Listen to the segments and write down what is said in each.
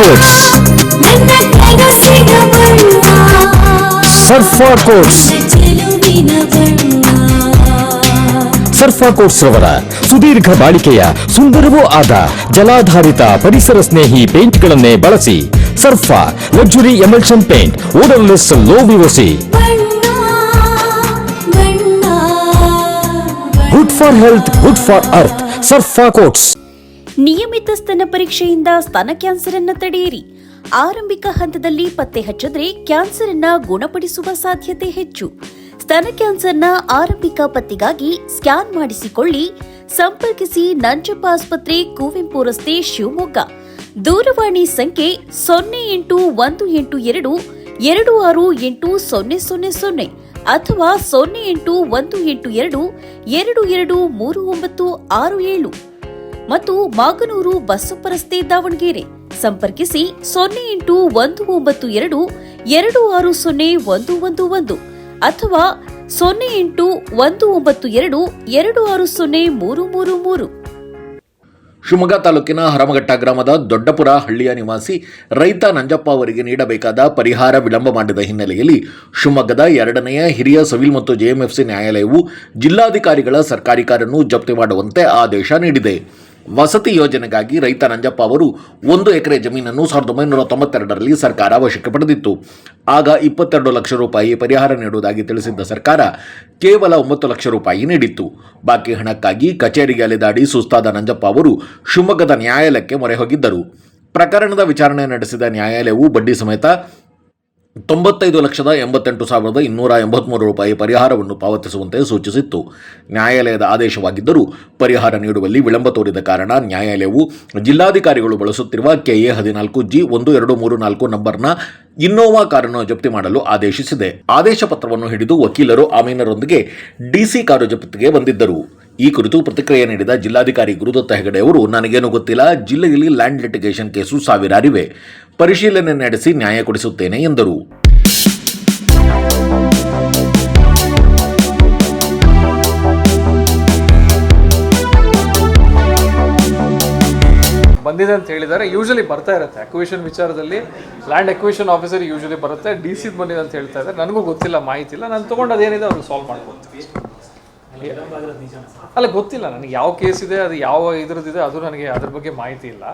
Quotes. ಸರ್ಫಾ quotes. ಸರ್ಫಾ quotes ರವರ ಸುದೀರ್ಘ ಬಾಳಿಕೆಯ ಸುಂದರವೂ ಆದ ಜಲಾಧಾರಿತ ಪರಿಸರ ಸ್ನೇಹಿ ಪೇಂಟ್ಗಳನ್ನೇ ಬಳಸಿ. Surfa luxury emulsion paint, odourless, low VOC, good for health, good for earth. Surfa coats. ನಿಯಮಿತ ಸ್ತನ ಪರೀಕ್ಷೆಯಿಂದ ಸ್ತನ ಕ್ಯಾನ್ಸರ್ ಅನ್ನು ತಡೆಯಿರಿ. ಆರಂಭಿಕ ಹಂತದಲ್ಲಿ ಪತ್ತೆ ಹಚ್ಚಿದ್ರೆ ಕ್ಯಾನ್ಸರ್ ಅನ್ನ ಗುಣಪಡಿಸುವ ಸಾಧ್ಯತೆ ಹೆಚ್ಚು. ಸ್ತನ ಕ್ಯಾನ್ಸರ್ನ ಆರಂಭಿಕ ಪತ್ತೆಗಾಗಿ ಸ್ಕ್ಯಾನ್ ಮಾಡಿಸಿಕೊಳ್ಳಿ. ಸಂಪರ್ಕಿಸಿ ನಂಜಪ್ಪ ಆಸ್ಪತ್ರೆ, ಕುವೆಂಪು ರಸ್ತೆ, ಶಿವಮೊಗ್ಗ. ದೂರವಾಣಿ ಸಂಖ್ಯೆ 0818268000 ಅಥವಾ 0818223967 ಮತ್ತು ಮಾಗನೂರು ಬಸಪ್ಪ ರಸ್ತೆ, ದಾವಣಗೆರೆ. ಸಂಪರ್ಕಿಸಿ 081922601111 ಅಥವಾ 081922603333. ಶಿವಮೊಗ್ಗ ತಾಲೂಕಿನ ಹರಮಘಟ್ಟ ಗ್ರಾಮದ ದೊಡ್ಡಪುರ ಹಳ್ಳಿಯ ನಿವಾಸಿ ರೈತ ನಂಜಪ್ಪ ಅವರಿಗೆ ನೀಡಬೇಕಾದ ಪರಿಹಾರ ವಿಳಂಬ ಮಾಡಿದ ಹಿನ್ನೆಲೆಯಲ್ಲಿ ಶಿವಮೊಗ್ಗದ 2ನೇ ಹಿರಿಯ ಸಿವಿಲ್ ಮತ್ತು ಜೆಎಂಎಫ್ಸಿ ನ್ಯಾಯಾಲಯವು ಜಿಲ್ಲಾಧಿಕಾರಿಗಳ ಸರ್ಕಾರಿ ಕಾರನ್ನು ಜಪ್ತಿ ಮಾಡುವಂತೆ ಆದೇಶ ನೀಡಿದೆ. ವಸತಿ ಯೋಜನೆಗಾಗಿ ರೈತ ನಂಜಪ್ಪ ಅವರು 1 ಎಕರೆ ಜಮೀನನ್ನು 1992ರಲ್ಲಿ ಸರ್ಕಾರ ವಶಕ್ಕೆ ಪಡೆದಿತ್ತು. ಆಗ 22 ಲಕ್ಷ ರೂಪಾಯಿ ಪರಿಹಾರ ನೀಡುವುದಾಗಿ ತಿಳಿಸಿದ್ದ ಸರ್ಕಾರ ಕೇವಲ 9 ಲಕ್ಷ ರೂಪಾಯಿ ನೀಡಿತ್ತು. ಬಾಕಿ ಹಣಕ್ಕಾಗಿ ಕಚೇರಿಗೆ ಅಲೆದಾಡಿ ಸುಸ್ತಾದ ನಂಜಪ್ಪ ಅವರು ಶಿವಮೊಗ್ಗದ ನ್ಯಾಯಾಲಯಕ್ಕೆ ಮೊರೆ ಹೋಗಿದ್ದರು. ಪ್ರಕರಣದ ವಿಚಾರಣೆ ನಡೆಸಿದ ನ್ಯಾಯಾಲಯವು ಬಡ್ಡಿ ಸಮೇತ 95,88,283 ರೂಪಾಯಿ ಪರಿಹಾರವನ್ನು ಪಾವತಿಸುವಂತೆ ಸೂಚಿಸಿತ್ತು. ನ್ಯಾಯಾಲಯದ ಆದೇಶವಾಗಿದ್ದರೂ ಪರಿಹಾರ ನೀಡುವಲ್ಲಿ ವಿಳಂಬ ತೋರಿದ ಕಾರಣ ನ್ಯಾಯಾಲಯವು ಜಿಲ್ಲಾಧಿಕಾರಿಗಳು ಬಳಸುತ್ತಿರುವ KA 14G1234 ನಂಬರ್ನ ಇನ್ನೋವಾ ಕಾರನ್ನು ಜಪ್ತಿ ಮಾಡಲು ಆದೇಶಿಸಿದೆ. ಆದೇಶ ಪತ್ರವನ್ನು ಹಿಡಿದು ವಕೀಲರು ಆಮೀನರೊಂದಿಗೆ DC ಕಾರು ಜಪ್ತಿಗೆ ಬಂದಿದ್ದರು. ಈ ಕುರಿತು ಪ್ರತಿಕ್ರಿಯೆ ನೀಡಿದ ಜಿಲ್ಲಾಧಿಕಾರಿ ಗುರುದತ್ತ ಹೆಗಡೆ ಅವರು, ನನಗೇನು ಗೊತ್ತಿಲ್ಲ, ಜಿಲ್ಲೆಯಲ್ಲಿ ಲ್ಯಾಂಡ್ ಲಿಟಿಗೇಷನ್ ಕೇಸು ಸಾವಿರಾರಿವೆ, ಪರಿಶೀಲನೆ ನಡೆಸಿ ನ್ಯಾಯ ಕೊಡಿಸುತ್ತೇನೆ ಎಂದರು. ಬಂದಿದೆ ಅಂತ ಹೇಳಿದ್ದಾರೆ. ಯೂಶಲಿ ಬರ್ತಾ ಇರುತ್ತೆ ಅಕ್ವಿಷನ್ ವಿಚಾರದಲ್ಲಿ, ಲ್ಯಾಂಡ್ ಅಕ್ವಿಷನ್ ಆಫೀಸರ್ ಯೂಶಲಿ ಬರುತ್ತೆ. DC ಬಂದಿದೆ ಅಂತ ಹೇಳ್ತಾ ಇದ್ದಾರೆ. ನನಗೂ ಗೊತ್ತಿಲ್ಲ, ಮಾಹಿತಿ ಇಲ್ಲ. ನಾನು ತೊಗೊಂಡು ಅದೇನಿದೆ ಅವ್ರಿಗೆ ಸಾಲ್ವ್ ಮಾಡ್ಕೊಡ್ತೀನಿ. ಅಲ್ಲ, ಗೊತ್ತಿಲ್ಲ ನನಗೆ ಯಾವ ಕೇಸ್ ಇದೆ, ಅದು ಯಾವ ಇದ್ರದ್ದಿದೆ, ಅದು ನನಗೆ ಅದ್ರ ಬಗ್ಗೆ ಮಾಹಿತಿ ಇಲ್ಲ.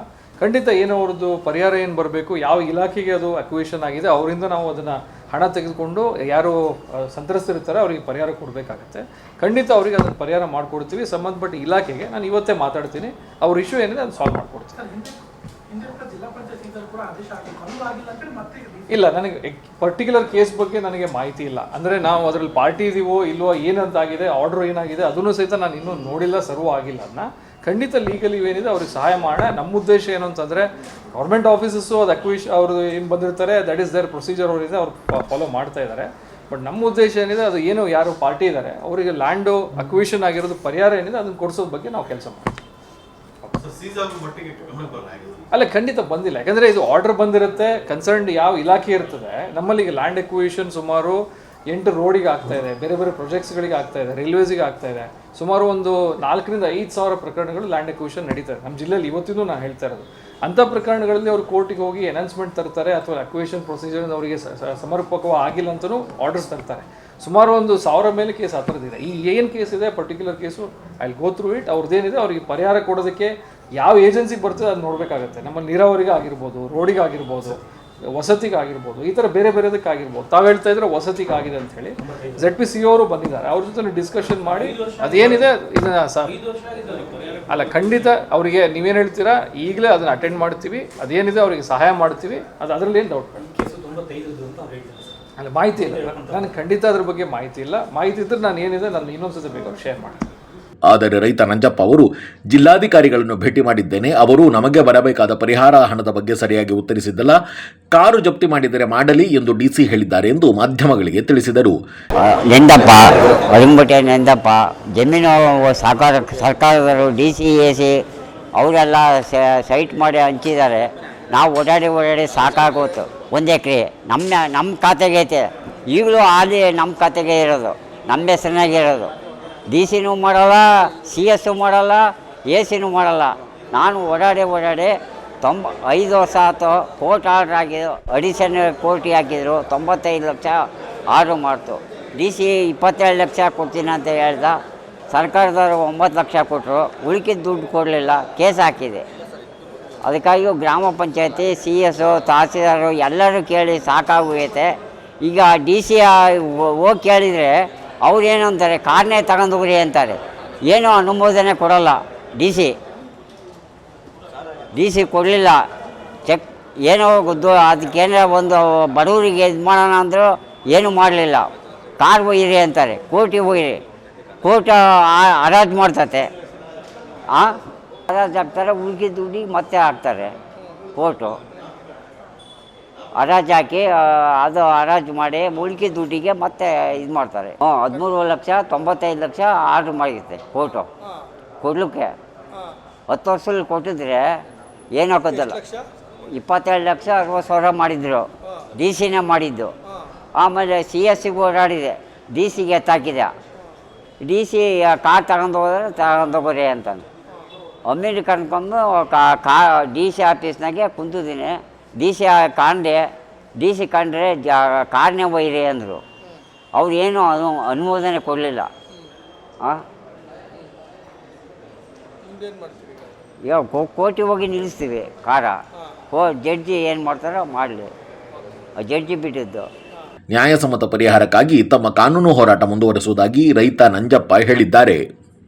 ಖಂಡಿತ ಏನು ಅವ್ರದ್ದು ಪರಿಹಾರ ಏನು ಬರಬೇಕು, ಯಾವ ಇಲಾಖೆಗೆ ಅದು ಅಕ್ವಿಷನ್ ಆಗಿದೆ, ಅವರಿಂದ ನಾವು ಅದನ್ನು ಹಣ ತೆಗೆದುಕೊಂಡು ಯಾರು ಸಂತ್ರಸ್ತರಿರ್ತಾರೆ ಅವರಿಗೆ ಪರಿಹಾರ ಕೊಡಬೇಕಾಗತ್ತೆ. ಖಂಡಿತ ಅವರಿಗೆ ಅದನ್ನು ಪರಿಹಾರ ಮಾಡಿಕೊಡ್ತೀವಿ. ಸಂಬಂಧಪಟ್ಟ ಇಲಾಖೆಗೆ ನಾನು ಇವತ್ತೇ ಮಾತಾಡ್ತೀನಿ. ಅವ್ರ ಇಶ್ಯೂ ಏನಿದೆ ಅದನ್ನು ಸಾಲ್ವ್ ಮಾಡಿಕೊಡ್ತೀನಿ. ಇಲ್ಲ, ನನಗೆ ಪರ್ಟಿಕ್ಯುಲರ್ ಕೇಸ್ ಬಗ್ಗೆ ನನಗೆ ಮಾಹಿತಿ ಇಲ್ಲ. ಅಂದರೆ ನಾವು ಅದರಲ್ಲಿ ಪಾರ್ಟಿ ಇದೀವೋ ಇಲ್ವೋ, ಏನಂತಾಗಿದೆ, ಆರ್ಡರ್ ಏನಾಗಿದೆ ಅದನ್ನು ಸಹಿತ ನಾನು ಇನ್ನೂ ನೋಡಿಲ್ಲ, ಸರ್ವ್ ಆಗಿಲ್ಲ. ಅದನ್ನ ಖಂಡಿತ ಲೀಗಲಿ ಏನಿದೆ ಅವ್ರಿಗೆ ಸಹಾಯ ಮಾಡೋಣ. ನಮ್ಮ ಉದ್ದೇಶ ಏನು ಅಂತಂದರೆ, ಗೌರ್ಮೆಂಟ್ ಆಫೀಸಸ್ಸು ಅದು ಅವ್ರು ಏನು ಬಂದಿರ್ತಾರೆ, ದಟ್ ಈಸ್ ದೇರ್ ಪ್ರೊಸೀಜರ್ ಅವರಿದೆ, ಅವ್ರು ಫಾಲೋ ಮಾಡ್ತಾ ಇದ್ದಾರೆ. ಬಟ್ ನಮ್ಮ ಉದ್ದೇಶ ಏನಿದೆ, ಅದು ಏನು ಯಾರು ಪಾರ್ಟಿ ಇದ್ದಾರೆ ಅವರಿಗೆ ಲ್ಯಾಂಡು ಅಕ್ವಿಷನ್ ಆಗಿರೋದು ಪರಿಹಾರ ಏನಿದೆ ಅದನ್ನು ಕೊಡಿಸೋದ್ರ ಬಗ್ಗೆ ನಾವು ಕೆಲಸ ಮಾಡ್ತೀವಿ. ಅಲ್ಲ, ಖಂಡಿತ ಬಂದಿಲ್ಲ. ಯಾಕಂದರೆ ಇದು ಆರ್ಡರ್ ಬಂದಿರುತ್ತೆ, ಕನ್ಸರ್ನ್ಡ್ ಯಾವ ಇಲಾಖೆ ಇರ್ತದೆ. ನಮ್ಮಲ್ಲಿ ಈಗ ಲ್ಯಾಂಡ್ ಅಕ್ವಿಷನ್ ಸುಮಾರು 8 ರೋಡಿಗೆ ಆಗ್ತಾ ಇದೆ, ಬೇರೆ ಬೇರೆ ಪ್ರಾಜೆಕ್ಟ್ಸ್ಗಳಿಗೆ ಆಗ್ತಾ ಇದೆ, ರೈಲ್ವೇಸಿಗೆ ಆಗ್ತಾ ಇದೆ. ಸುಮಾರು ಒಂದು 4,000 to 5,000 ಪ್ರಕರಣಗಳು ಲ್ಯಾಂಡ್ ಅಕ್ವಿಷನ್ ನಡೀತಾ ಇದೆ ನಮ್ಮ ಜಿಲ್ಲೆಯಲ್ಲಿ. ಇವತ್ತಿಗೂ ನಾನು ಹೇಳ್ತಾ ಇರೋದು, ಅಂಥ ಪ್ರಕರಣಗಳಲ್ಲಿ ಅವರು ಕೋರ್ಟಿಗೆ ಹೋಗಿ ಎನೌನ್ಸ್ಮೆಂಟ್ ತರ್ತಾರೆ, ಅಥವಾ ಅಕ್ವಿಷನ್ ಪ್ರೊಸೀಜರ್ ಅವರಿಗೆ ಸಮರ್ಪಕವಾಗಿ ಆಗಿಲ್ಲ ಅಂತಲೂ ಆರ್ಡರ್ಸ್ ತರ್ತಾರೆ. ಸುಮಾರು ಒಂದು 1000 ಮೇಲೆ ಕೇಸ್ ಆ ಥರದ್ದಿದೆ. ಈ ಏನು ಕೇಸ್ ಇದೆ particular case, I will go through it. ಅವ್ರದ್ದೇನಿದೆ ಅವರಿಗೆ ಪರಿಹಾರ ಕೊಡೋದಕ್ಕೆ ಯಾವ ಏಜೆನ್ಸಿಗೆ ಬರ್ತದೆ ಅದು ನೋಡಬೇಕಾಗತ್ತೆ. ನಮ್ಮ ನೀರಾವರಿಗೆ ಆಗಿರ್ಬೋದು, ರೋಡಿಗೆ ಆಗಿರ್ಬೋದು, ವಸತಿಗೆ ಆಗಿರ್ಬೋದು, ಈ ಥರ ಬೇರೆ ಬೇರೆದಕ್ಕಾಗಿರ್ಬೋದು. ತಾವು ಹೇಳ್ತಾ ಇದ್ರೆ ವಸತಿಗೆ ಆಗಿದೆ ಅಂತ ಹೇಳಿ ZPC ಅವರು ಬಂದಿದ್ದಾರೆ. ಅವ್ರ ಜೊತೆ ಡಿಸ್ಕಷನ್ ಮಾಡಿ ಅದೇನಿದೆ ಇದನ್ನ ಅಲ್ಲ, ಖಂಡಿತ ಅವರಿಗೆ ನೀವೇನು ಹೇಳ್ತೀರಾ ಈಗಲೇ ಅದನ್ನು ಅಟೆಂಡ್ ಮಾಡ್ತೀವಿ. ಅದೇನಿದೆ ಅವರಿಗೆ ಸಹಾಯ ಮಾಡ್ತೀವಿ. ಅದು ಅದರಲ್ಲಿ ಏನು ಡೌಟ್ ಬೇಡ. ಅಲ್ಲ, ಮಾಹಿತಿ ಇಲ್ಲ ನನಗೆ, ಖಂಡಿತ ಅದ್ರ ಬಗ್ಗೆ ಮಾಹಿತಿ ಇಲ್ಲ. ಮಾಹಿತಿ ಇದ್ದರೆ ನಾನು ಏನಿದೆ ನಾನು ಇನ್ನೊಂದ್ಸತಿ ಬೇಕಾದ್ರೆ ಶೇರ್ ಮಾಡ್ತೀನಿ. ಆದರೆ ರೈತ ನಂಜಪ್ಪ ಅವರು ಜಿಲ್ಲಾಧಿಕಾರಿಗಳನ್ನು ಭೇಟಿ ಮಾಡಿದ್ದೇನೆ, ಅವರು ನಮಗೆ ಬರಬೇಕಾದ ಪರಿಹಾರ ಹಣದ ಬಗ್ಗೆ ಸರಿಯಾಗಿ ಉತ್ತರಿಸಿದ್ದಲ್ಲ, ಕಾರು ಜಪ್ತಿ ಮಾಡಿದರೆ ಮಾಡಲಿ ಎಂದು DC ಹೇಳಿದ್ದಾರೆ ಎಂದು ಮಾಧ್ಯಮಗಳಿಗೆ ತಿಳಿಸಿದರು. ನೆಂದಪ್ಪ ಒಳಂಬಟ್ಟೆ ನೆಂದಪ್ಪ ಜಮೀನು ಸರ್ಕಾರದವರು DC AC ಅವರೆಲ್ಲ ಸೈಟ್ ಮಾಡಿ ಹಂಚಿದ್ದಾರೆ. ನಾವು ಓಡಾಡಿ ಸಾಕಾಗೋತು. 1 ಎಕರೆ ನಮ್ಮ ಖಾತೆಗೆ ಐತೆ, ಈಗಲೂ ಅಲ್ಲಿ ನಮ್ಮ ಖಾತೆಗೆ ಇರೋದು, ನಮ್ಮ ಹೆಸರಿನಾಗೆ ಇರೋದು. DC ಮಾಡಲ್ಲ, CS ಮಾಡಲ್ಲ, AC ಮಾಡಲ್ಲ. ನಾನು ಓಡಾಡಿ 5 ವರ್ಷ ಆಯ್ತು, ಕೋರ್ಟ್ ಆರ್ಡ್ರ್ ಆಗಿದ್ದು, ಅಡಿಷನಲ್ ಕೋರ್ಟಿಗೆ ಹಾಕಿದ್ರು, 95 ಲಕ್ಷ ಆರ್ಡ್ರ್ ಮಾಡ್ತು. ಡಿ ಸಿ 27 ಲಕ್ಷ ಕೊಡ್ತೀನಿ ಅಂತ ಹೇಳ್ದ, ಸರ್ಕಾರದವರು 9 ಲಕ್ಷ ಕೊಟ್ಟರು, ಉಳಿಕಿದ ದುಡ್ಡು ಕೊಡಲಿಲ್ಲ, ಕೇಸ್ ಹಾಕಿದೆ. ಅದಕ್ಕಾಗಿ ಗ್ರಾಮ ಪಂಚಾಯತಿ, ಸಿ ಎಸ್, ತಹಸೀಲ್ದಾರು ಎಲ್ಲರೂ ಕೇಳಿ ಸಾಕಾಗೋಗೈತೆ. ಈಗ ಡಿ ಸಿ ಹೋಗಿ ಕೇಳಿದರೆ ಅವ್ರು ಏನು ಅಂತಾರೆ, ಕಾರ್ನೇ ತಗೊಂಡೋಗ್ರಿ ಅಂತಾರೆ. ಏನೂ ಅನುಮೋದನೆ ಕೊಡೋಲ್ಲ ಡಿ ಸಿ ಕೊಡಲಿಲ್ಲ. ಚೆಕ್ ಏನೋ ಅದಕ್ಕೇನೋ ಒಂದು ಬಡವರಿಗೆ ಇದು ಮಾಡೋಣ ಅಂದರೂ ಏನೂ ಮಾಡಲಿಲ್ಲ. ಕಾರ್ ಒಯ್ಯಿರಿ ಅಂತಾರೆ, ಕೋರ್ಟಿಗೆ ಒಯ್ಯಿರಿ, ಕೋರ್ಟ್ ಹರಾಜು ಮಾಡ್ತತೆ. ಹರಾಜು ಹಾಕ್ತಾರೆ, ಉಳ್ಕಿದ ದುಡ್ಡಿಗೆ ಮತ್ತೆ ಹಾಕ್ತಾರೆ. ಕೋರ್ಟು ಹರಾಜು ಹಾಕಿ ಅದು ಹರಾಜು ಮಾಡಿ ಉಳ್ಕಿದ ದುಡ್ಡಿಗೆ ಮತ್ತೆ ಇದು ಮಾಡ್ತಾರೆ. 13 ಲಕ್ಷ 95 ಲಕ್ಷ ಆರ್ಡ್ರ್ ಮಾಡಿರುತ್ತೆ ಕೋರ್ಟು ಕೊಡ್ಲಿಕ್ಕೆ. 10 ವರ್ಷದಲ್ಲಿ ಕೊಟ್ಟಿದ್ರೆ ಏನು ಹಾಕೋದಲ್ಲ. 27 ಲಕ್ಷ 60 ಸಾವಿರ ಮಾಡಿದ್ರು, ಡಿ ಸಿನೇ ಮಾಡಿದ್ದು. ಆಮೇಲೆ ಸಿ ಎಸ್ ಸಿಗೆ ಓಡಾಡಿದೆ, ಡಿ ಸಿಗೆ ಎತ್ತಾಕಿದೆ. ಡಿ ಸಿ ಕಾರ್ ತಗೊಂಡೋದ್ರೆ ತಗೊಂಡೋಗ್ರಿ ಅಂತಂದು ಅಮ್ಮೀಲಿ ಕರ್ಕೊಂಡು ಡಿ ಸಿ ಆಫೀಸ್ನಾಗೆ ಕುಂತಿದ್ದೀನಿ. ಡಿ ಸಿ ಕಂಡ್ರೆ ಕಾರ್ನೇ ಒಯ್ಯಿರಿ ಅಂದರು. ಅವ್ರು ಏನೂ ಅನುಮೋದನೆ ಕೊಡಲಿಲ್ಲ. ಇವಾಗ ಕೋರ್ಟಿಗೆ ಹೋಗಿ ನಿಲ್ಲಿಸ್ತೀವಿ ಕಾರ. ಜಡ್ಜಿ ಏನು ಮಾಡ್ತಾರೋ ಮಾಡಲಿ, ಜಡ್ಜಿ ಬಿಟ್ಟಿದ್ದು. ನ್ಯಾಯಸಮ್ಮತ ಪರಿಹಾರಕ್ಕಾಗಿ ತಮ್ಮ ಕಾನೂನು ಹೋರಾಟ ಮುಂದುವರಿಸುವುದಾಗಿ ರೈತ ನಂಜಪ್ಪ ಹೇಳಿದ್ದಾರೆ.